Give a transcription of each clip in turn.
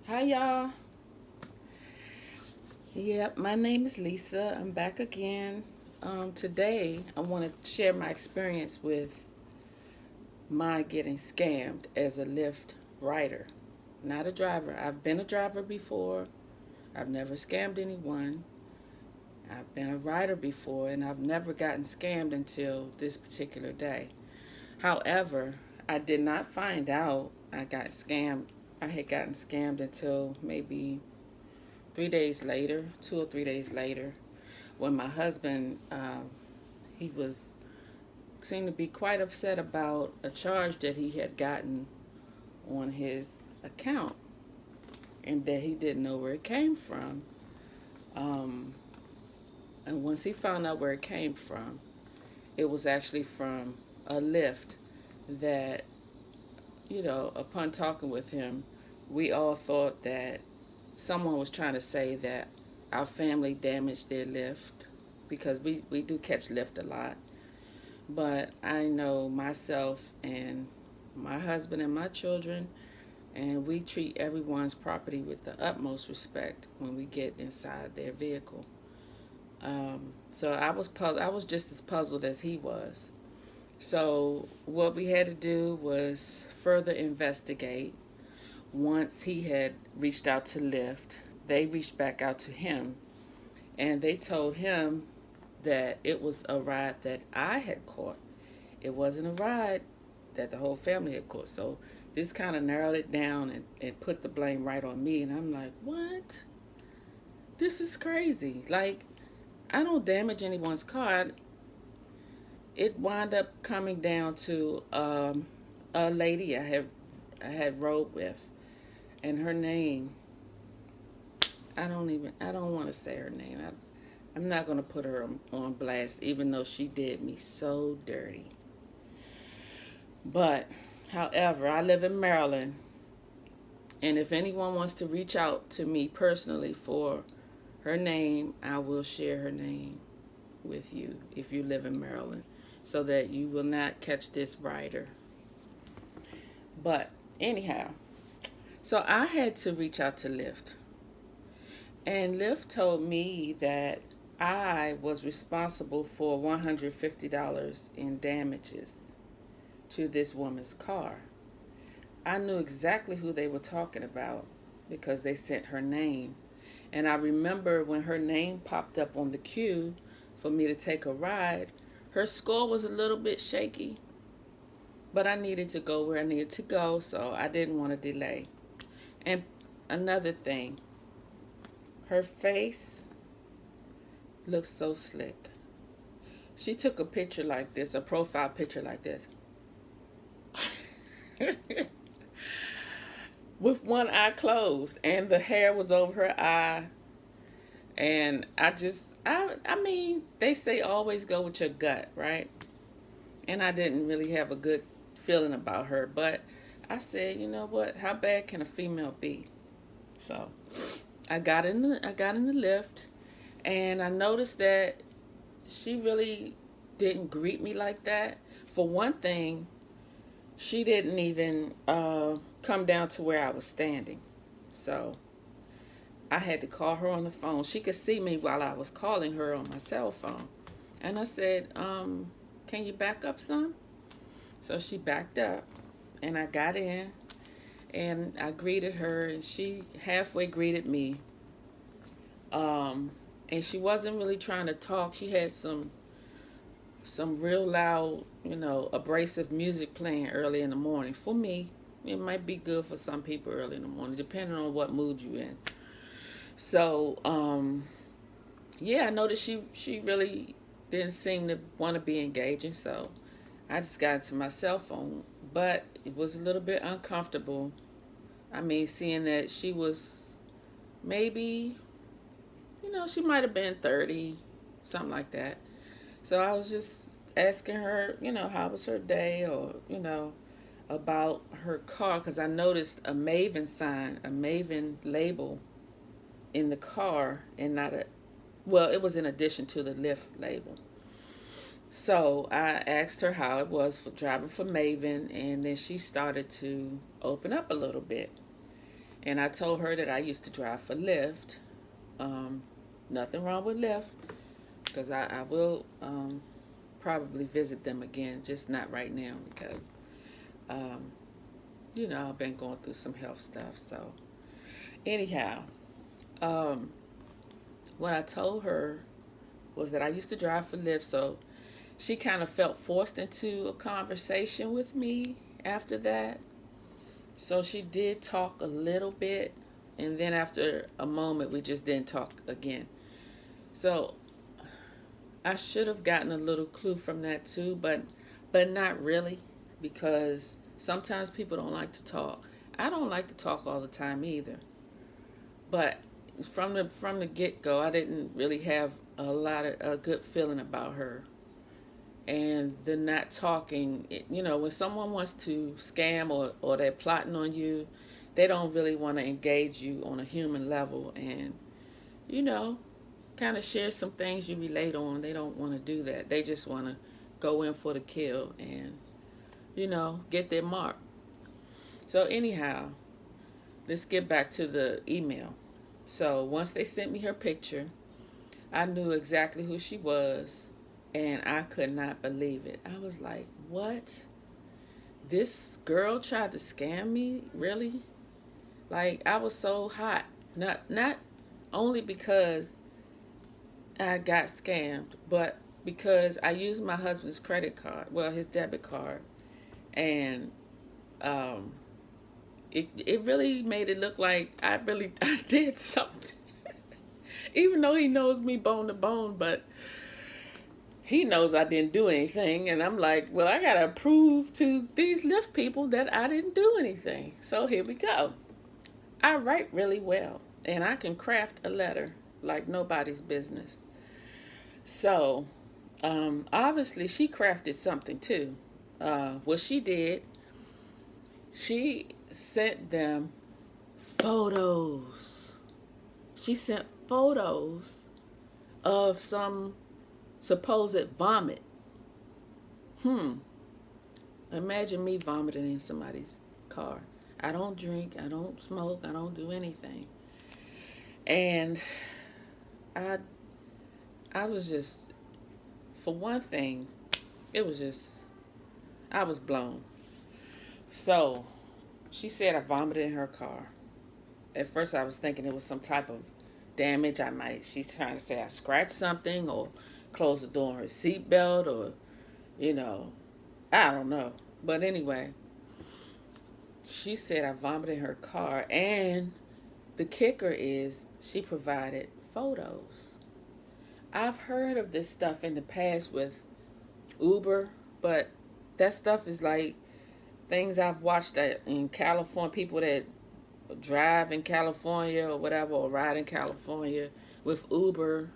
Hi, y'all. Yep, my name is Lisa. I'm back again. Today, I want to share my experience with my getting scammed as a Lyft rider, not a driver. I've been a driver before, I've never scammed anyone. I've been a rider before, and I've never gotten scammed until this particular day. However, I did not find out I got scammed. I had gotten scammed until maybe 3 days later, 2 or 3 days later, when my husband, he was seemed to be quite upset about a charge that he had gotten on his account, and that he didn't know where it came from. Um, and once he found out where it came from, it was actually from a Lyft that, upon talking with him, we all thought that someone was trying to say that our family damaged their Lyft, because we do catch Lyft a lot. But I know myself and my husband and my children, and we treat everyone's property with the utmost respect when we get inside their vehicle. So I was just as puzzled as he was. So what we had to do was further investigate. Once he had reached out to Lyft, they reached back out to him, and they told him that it was a ride that I had caught. It wasn't a ride that the whole family had caught. So this kind of narrowed it down and put the blame right on me. And I'm like, what? This is crazy. Like, I don't damage anyone's car. It wound up coming down to a lady I had rode with, and her name, I don't want to say her name. I'm not going to put her on blast, even though she did me so dirty. But, however, I live in Maryland, and if anyone wants to reach out to me personally for her name, I will share her name with you if you live in Maryland, so that you will not catch this rider. But, anyhow, so I had to reach out to Lyft. And Lyft told me that I was responsible for $150 in damages to this woman's car. I knew exactly who they were talking about because they sent her name. And I remember when her name popped up on the queue for me to take a ride, her score was a little bit shaky, but I needed to go where I needed to go, so I didn't want to delay. And another thing, her face looks so slick. She took a picture like this, a profile picture like this, with one eye closed, and the hair was over her eye. And I mean, they say always go with your gut, right? And I didn't really have a good feeling about her, but I said, you know what? How bad can a female be? So I got in the Lyft, and I noticed that she really didn't greet me like that. For one thing, she didn't even come down to where I was standing. So I had to call her on the phone. She could see me while I was calling her on my cell phone. And I said, can you back up some? So she backed up, and I got in, and I greeted her, and she halfway greeted me. Um, and she wasn't really trying to talk. She had some real loud, abrasive music playing early in the morning. For me, it might be good for some people early in the morning, depending on what mood you're in. So, yeah, I noticed she really didn't seem to want to be engaging. So, I just got into my cell phone, but it was a little bit uncomfortable. I mean, seeing that she was maybe, she might have been 30, something like that. So I was just asking her, how was her day, or, about her car, because I noticed a Maven sign, a Maven label in the car, and not a, well, it was in addition to the Lyft label. So I asked her how it was for driving for Maven, and then she started to open up a little bit. And I told her that I used to drive for Lyft. Um, Nothing wrong with Lyft, because I will probably visit them again, just not right now because, um, I've been going through some health stuff. So, anyhow, um, what I told her was that I used to drive for Lyft, so she kind of felt forced into a conversation with me after that. So she did talk a little bit, and then after a moment, we just didn't talk again. So I should have gotten a little clue from that too, but not really, because sometimes people don't like to talk. I don't like to talk all the time either. But from the get go, I didn't really have a good feeling about her. And the not talking, when someone wants to scam or they're plotting on you, they don't really want to engage you on a human level and, you know, kind of share some things you relate on. They don't want to do that. They just want to go in for the kill and, get their mark. So, anyhow, let's get back to the email. So, once they sent me her picture, I knew exactly who she was, and I could not believe it. I was like, what? This girl tried to scam me? Really? Like, I was so hot. Not only because I got scammed, but because I used my husband's credit card, well, his debit card, and um, it really made it look like I did something. Even though he knows me bone to bone, but he knows I didn't do anything. And I'm like, well, I got to prove to these Lyft people that I didn't do anything. So here we go. I write really well, and I can craft a letter like nobody's business. So, obviously, she crafted something too. What she did, she sent them photos. She sent photos of some supposed vomit. Imagine me vomiting in somebody's car. I don't drink, I don't smoke, I don't do anything. And I I was just, for one thing, it was just, I was blown. So she said I vomited in her car. At first I was thinking it was some type of damage. She's trying to say I scratched something or closed the door on her seatbelt or, I don't know. But anyway, she said I vomited in her car, and the kicker is she provided photos. I've heard of this stuff in the past with Uber, but that stuff is like things I've watched in California, people that drive in California or whatever, or ride in California with Uber.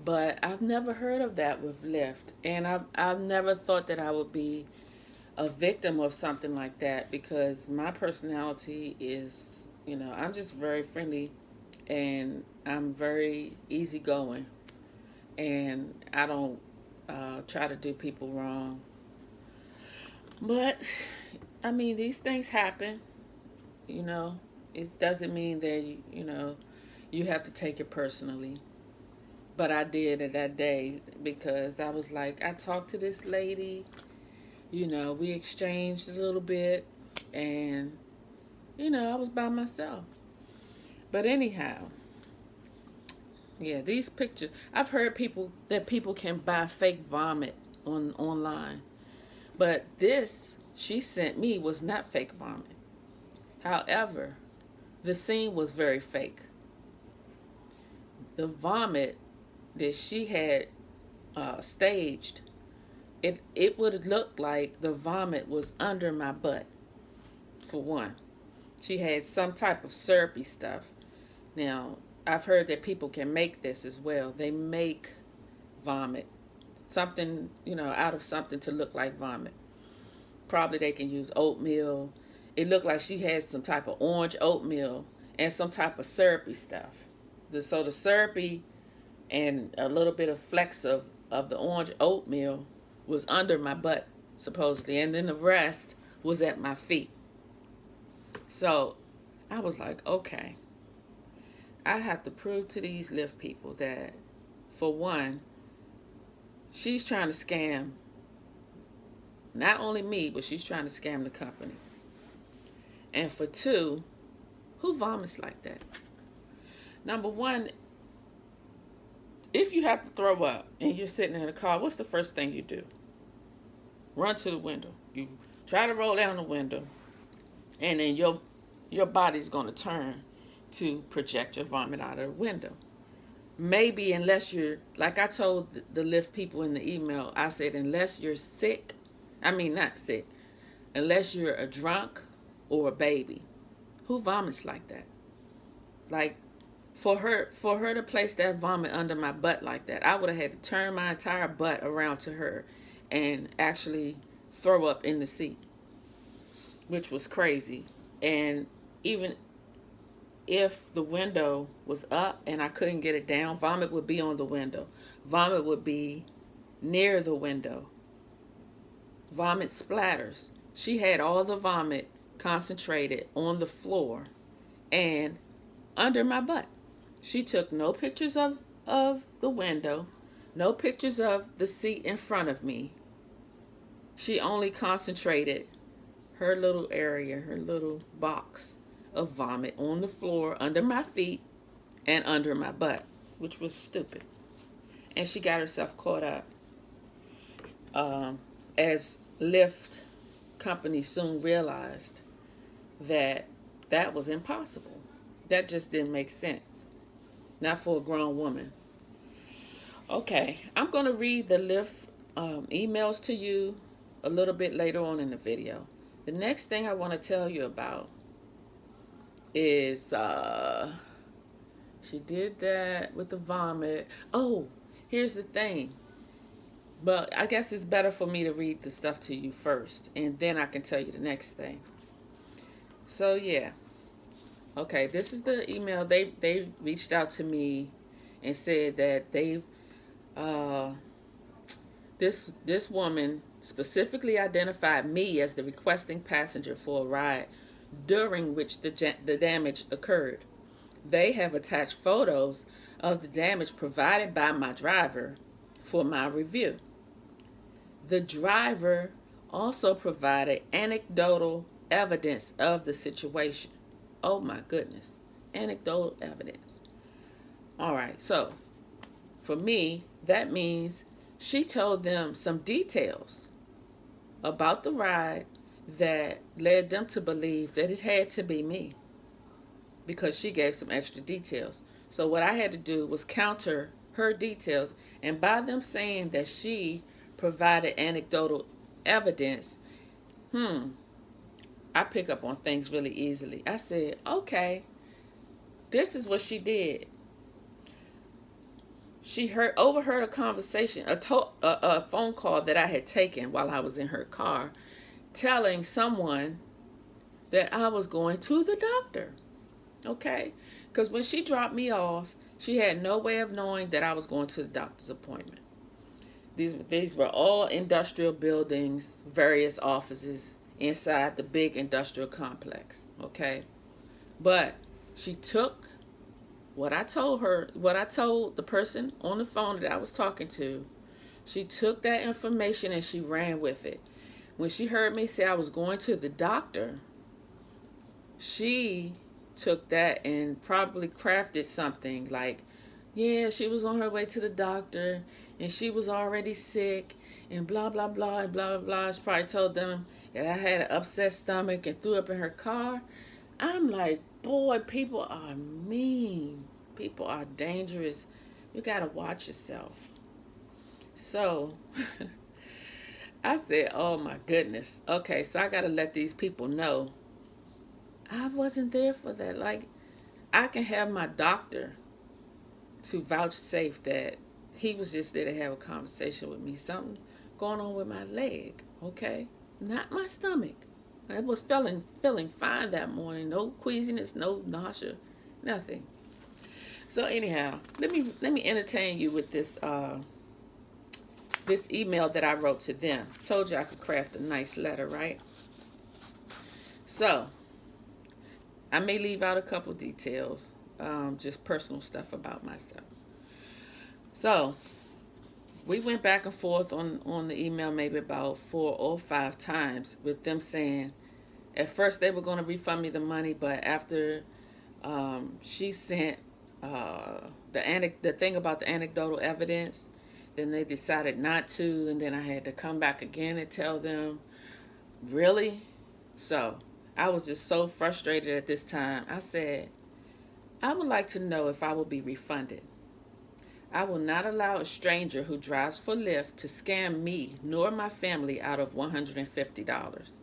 But I've never heard of that with Lyft, and I've never thought that I would be a victim of something like that, because my personality is, I'm just very friendly, and I'm very easygoing, and I don't try to do people wrong. But I mean, these things happen. It doesn't mean that you have to take it personally. But I did it that day because I was like, I talked to this lady. We exchanged a little bit, and I was by myself. But anyhow, yeah, these pictures. I've heard people can buy fake vomit online, but this she sent me was not fake vomit. However, the scene was very fake. The vomit that she had staged, it would look like the vomit was under my butt. For one, she had some type of syrupy stuff. Now, I've heard that people can make this as well. They make vomit, something, out of something to look like vomit. Probably they can use oatmeal. It looked like she had some type of orange oatmeal and some type of syrupy stuff. So the syrupy and a little bit of flecks of the orange oatmeal was under my butt, supposedly. And then the rest was at my feet. So I was like, okay, I have to prove to these Lyft people that, for one, she's trying to scam not only me, but she's trying to scam the company. And for two, who vomits like that? Number one, if you have to throw up and you're sitting in a car, what's the first thing you do? Run to the window. You try to roll down the window, and then your body's going to turn to project your vomit out of the window. Maybe unless you're, like I told the Lyft people in the email, I said, unless you're sick, I mean not sick, unless you're a drunk or a baby. Who vomits like that? Like, for her to place that vomit under my butt like that, I would have had to turn my entire butt around to her and actually throw up in the seat, which was crazy. And even if the window was up and I couldn't get it down, vomit would be on the window. Vomit would be near the window. Vomit splatters. She had all the vomit concentrated on the floor and under my butt. She took no pictures of the window, no pictures of the seat in front of me. She only concentrated her little area, her little box of vomit on the floor under my feet and under my butt, which was stupid. And she got herself caught up. As Lyft company soon realized that that was impossible. That just didn't make sense. Not for a grown woman. Okay, I'm going to read the Lyft emails to you a little bit later on in the video. The next thing I want to tell you about is she did that with the vomit. Oh, here's the thing. But I guess it's better for me to read the stuff to you first, and then I can tell you the next thing. So yeah. Okay, this is the email. They reached out to me and said that they've this woman specifically identified me as the requesting passenger for a ride during which the damage occurred. They have attached photos of the damage provided by my driver for my review. The driver also provided anecdotal evidence of the situation. Oh my goodness. Anecdotal evidence. All right, so for me, that means she told them some details about the ride that led them to believe that it had to be me, because she gave some extra details. So what I had to do was counter her details, and by them saying that she provided anecdotal evidence, I pick up on things really easily. I said, okay, this is what she did. She overheard a conversation, a phone call that I had taken while I was in her car, telling someone that I was going to the doctor. Okay? Because when she dropped me off, she had no way of knowing that I was going to the doctor's appointment. These were all industrial buildings, various offices inside the big industrial complex. Okay? But she took what I told the person on the phone that I was talking to. She took that information and she ran with it. When she heard me say I was going to the doctor, she took that and probably crafted something like, yeah, she was on her way to the doctor and she was already sick and blah, blah, blah, and blah, blah, blah. She probably told them that I had an upset stomach and threw up in her car. I'm like, boy, people are mean. People are dangerous. You got to watch yourself. So I said, oh my goodness. Okay, so I got to let these people know I wasn't there for that. Like, I can have my doctor to vouchsafe that he was just there to have a conversation with me. Something going on with my leg, okay? Not my stomach. I was feeling fine that morning. No queasiness, no nausea, nothing. So anyhow, let me entertain you with this this email that I wrote to them. Told you I could craft a nice letter, right? So I may leave out a couple details, just personal stuff about myself. So we went back and forth on the email maybe about 4 or 5 times with them saying at first they were going to refund me the money, but after she sent the thing about the anecdotal evidence, then they decided not to, and then I had to come back again and tell them, really? So I was just so frustrated at this time. I said, I would like to know if I will be refunded. I will not allow a stranger who drives for Lyft to scam me nor my family out of $150.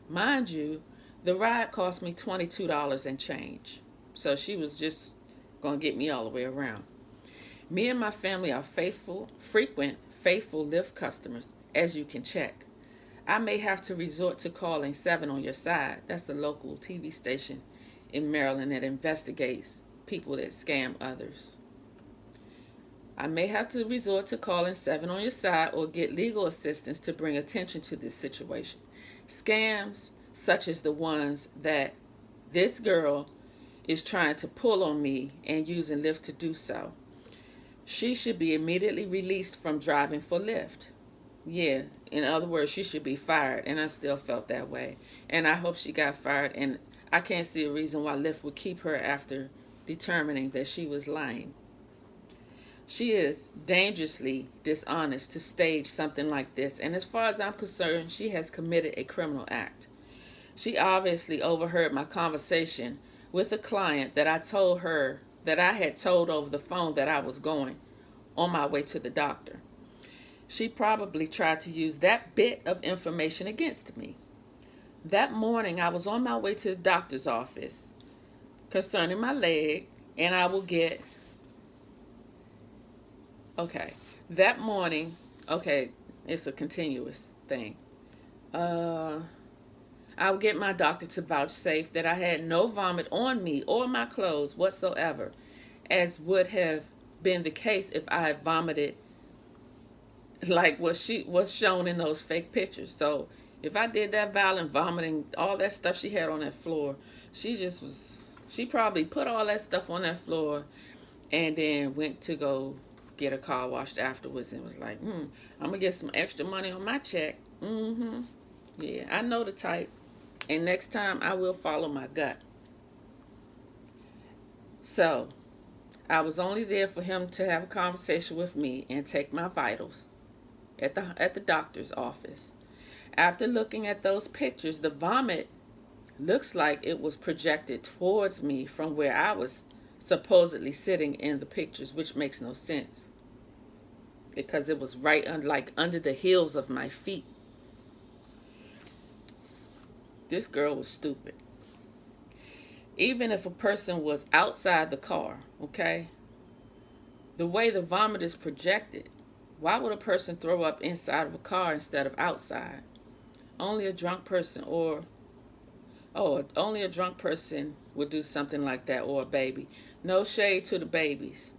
Mind you, the ride cost me $22 and change. So she was just going to get me all the way around. Me and my family are frequent Lyft customers, as you can check. I may have to resort to calling 7 on Your Side. That's a local TV station in Maryland that investigates people that scam others. I may have to resort to calling 7 on Your Side or get legal assistance to bring attention to this situation. Scams such as the ones that this girl is trying to pull on me and using Lyft to do so. She should be immediately released from driving for Lyft. Yeah, in other words, she should be fired, and I still felt that way. And I hope she got fired, and I can't see a reason why Lyft would keep her after determining that she was lying. She is dangerously dishonest to stage something like this, and as far as I'm concerned, she has committed a criminal act. She obviously overheard my conversation with a client that I told her that I had told over the phone that I was going on my way to the doctor. She probably tried to use that bit of information against me. That morning, I was on my way to the doctor's office concerning my leg, and I will get that morning, it's a continuous thing. I would get my doctor to vouchsafe that I had no vomit on me or my clothes whatsoever, as would have been the case if I had vomited like what she was shown in those fake pictures. So if I did that violent vomiting, all that stuff she had on that floor, she probably put all that stuff on that floor and then went to go get a car washed afterwards and was like, I'm going to get some extra money on my check. Yeah, I know the type. And next time I will follow my gut. So I was only there for him to have a conversation with me and take my vitals at the doctor's office. After looking at those pictures, the vomit looks like it was projected towards me from where I was supposedly sitting in the pictures, which makes no sense because it was right under the heels of my feet. This girl was stupid. Even if a person was outside the car, the way the vomit is projected, why would a person throw up inside of a car instead of outside? Only a drunk person only a drunk person would do something like that, or a baby. No shade to the babies,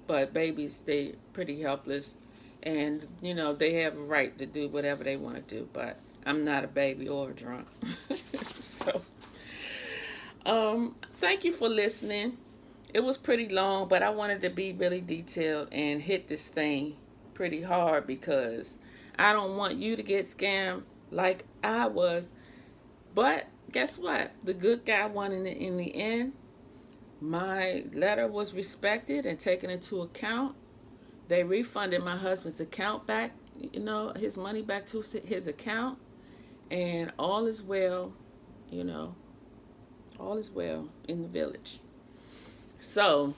but babies, they pretty helpless, and they have a right to do whatever they want to do, but I'm not a baby or a drunk. So thank you for listening. It was pretty long, but I wanted to be really detailed and hit this thing pretty hard because I don't want you to get scammed like I was. But guess what? The good guy won in the end. My letter was respected and taken into account. They refunded my husband's account back, his money back to his account. And all is well, all is well in the village. So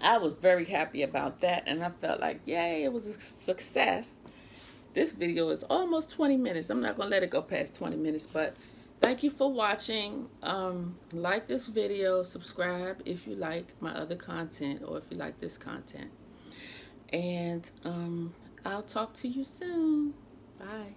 I was very happy about that, and I felt like, yay, it was a success. This video is almost 20 minutes. I'm not going to let it go past 20 minutes, but thank you for watching. Like this video, subscribe if you like my other content or if you like this content. And I'll talk to you soon. Bye.